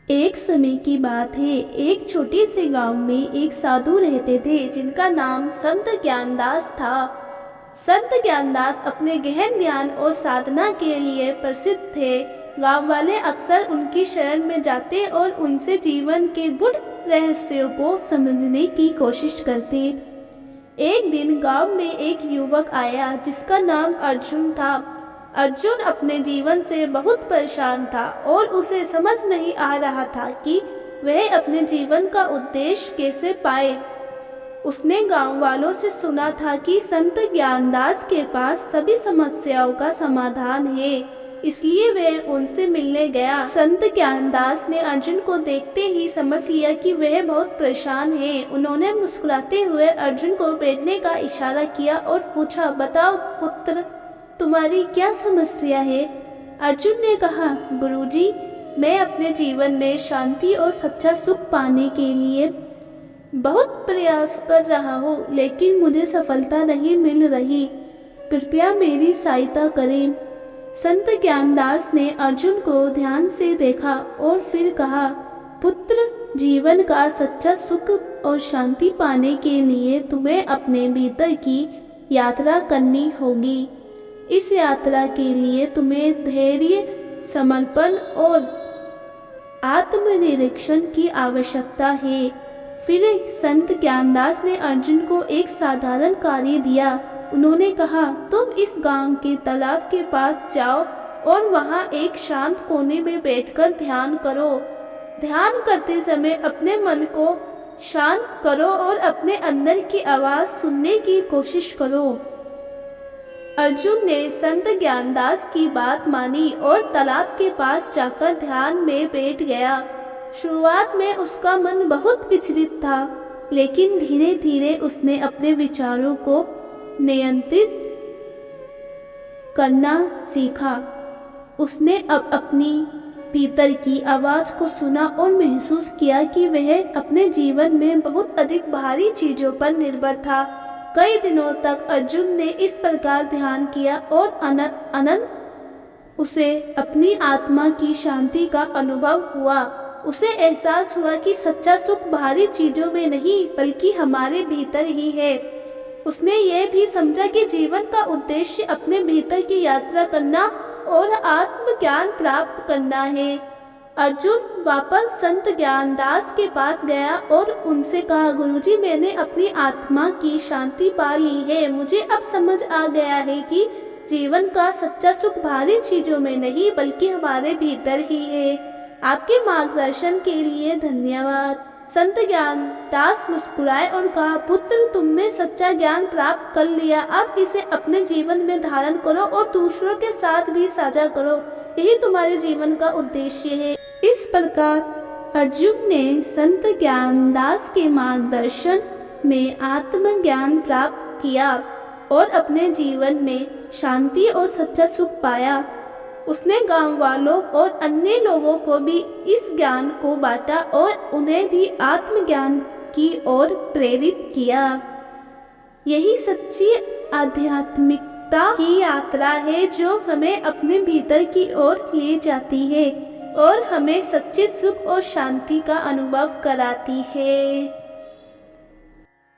एक समय की बात है। एक छोटे से गांव में एक साधु रहते थे जिनका नाम संत ज्ञानदास था। संत ज्ञानदास अपने गहन ध्यान और साधना के लिए प्रसिद्ध थे। गांव वाले अक्सर उनकी शरण में जाते और उनसे जीवन के गूढ़ रहस्यों को समझने की कोशिश करते। एक दिन गांव में एक युवक आया जिसका नाम अर्जुन था। अर्जुन अपने जीवन से बहुत परेशान था और उसे समझ नहीं आ रहा था कि वह अपने जीवन का उद्देश्य कैसे पाए। उसने गांव वालों से सुना था कि संत ज्ञानदास के पास सभी समस्याओं का समाधान है, इसलिए वह उनसे मिलने गया। संत ज्ञानदास ने अर्जुन को देखते ही समझ लिया कि वह बहुत परेशान है। उन्होंने मुस्कुराते हुए अर्जुन को बैठने का इशारा किया और पूछा, बताओ पुत्र, तुम्हारी क्या समस्या है? अर्जुन ने कहा, गुरुजी, मैं अपने जीवन में शांति और सच्चा सुख पाने के लिए बहुत प्रयास कर रहा हूँ, लेकिन मुझे सफलता नहीं मिल रही। कृपया मेरी सहायता करें। संत ज्ञानदास ने अर्जुन को ध्यान से देखा और फिर कहा, पुत्र, जीवन का सच्चा सुख और शांति पाने के लिए तुम्हें अपने भीतर की यात्रा करनी होगी। इस यात्रा के लिए तुम्हें धैर्य, समर्पण और आत्मनिरीक्षण की आवश्यकता है। फिर संत ज्ञानदास ने अर्जुन को एक साधारण कार्य दिया। उन्होंने कहा, तुम इस गांव के तालाब के पास जाओ और वहां एक शांत कोने में बैठकर ध्यान करो। ध्यान करते समय अपने मन को शांत करो और अपने अंदर की आवाज सुनने की कोशिश करो। अर्जुन ने संत ज्ञानदास की बात मानी और तालाब के पास जाकर ध्यान में बैठ गया। शुरुआत में उसका मन बहुत विचलित था, लेकिन धीरे धीरे उसने अपने विचारों को नियंत्रित करना सीखा। उसने अब अपनी भीतर की आवाज को सुना और महसूस किया कि वह अपने जीवन में बहुत अधिक बाहरी चीजों पर निर्भर था। कई दिनों तक अर्जुन ने इस प्रकार ध्यान किया और अनंत उसे अपनी आत्मा की शांति का अनुभव हुआ। उसे एहसास हुआ कि सच्चा सुख बाहरी चीजों में नहीं बल्कि हमारे भीतर ही है। उसने यह भी समझा कि जीवन का उद्देश्य अपने भीतर की यात्रा करना और आत्मज्ञान प्राप्त करना है। अर्जुन वापस संत ज्ञानदास के पास गया और उनसे कहा, गुरुजी, मैंने अपनी आत्मा की शांति पा ली है। मुझे अब समझ आ गया है कि जीवन का सच्चा सुख बाहरी चीजों में नहीं बल्कि हमारे भीतर ही है। आपके मार्गदर्शन के लिए धन्यवाद। संत ज्ञानदास मुस्कुराए और कहा, पुत्र, तुमने सच्चा ज्ञान प्राप्त कर लिया। अब इसे अपने जीवन में धारण करो और दूसरों के साथ भी साझा करो। यही तुम्हारे जीवन का उद्देश्य है। इस प्रकार अर्जुन ने संत ज्ञानदास के मार्गदर्शन में आत्मज्ञान प्राप्त किया और अपने जीवन में शांति और सच्चा सुख पाया। उसने गांव वालों और अन्य लोगों को भी इस ज्ञान को बांटा और उन्हें भी आत्मज्ञान की ओर प्रेरित किया। यही सच्ची आध्यात्मिकता की यात्रा है जो हमें अपने भीतर की ओर ले जाती है और हमें सच्चे सुख और शांति का अनुभव कराती है।